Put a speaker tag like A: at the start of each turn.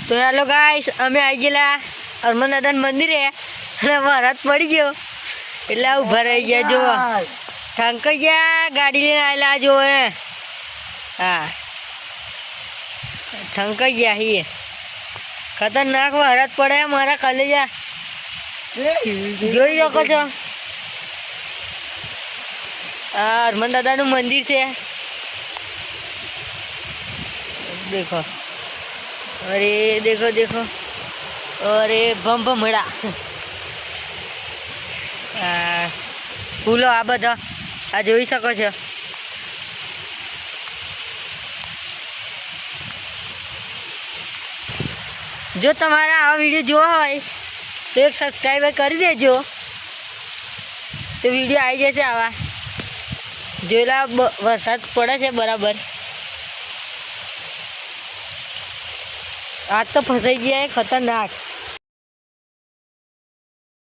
A: તો hello guys, અમે આવી ગયેલા હરમન દાદાના મંદિરે અને વરસાદ પડી ગયો એટલે ઊભા રહી ગયા. જો ઠંકાઈ ગયા, ગાડી લઈને આવેલા જો હે. હા, ઠંકાઈ ગયા હી. ખતરનાક વરસાદ પડે મારા કલેજા જોઈ શકો છો. આ હરમન દાદાનું મંદિર છે. देखो, अरे देखो देखो, अरे बम भमड़ा फूलो आ बधा आ જોઈ શકો છો. જો તમારા આ વિડીયો જોવા હોય તો એક સબસ્ક્રાઈબર કરી દેજો, તો વિડીયો આવી જશે. આવા જોયેલા વરસાદ પડે છે બરાબર. આજ તો ફસાઈ ગયા, ખતરનાક.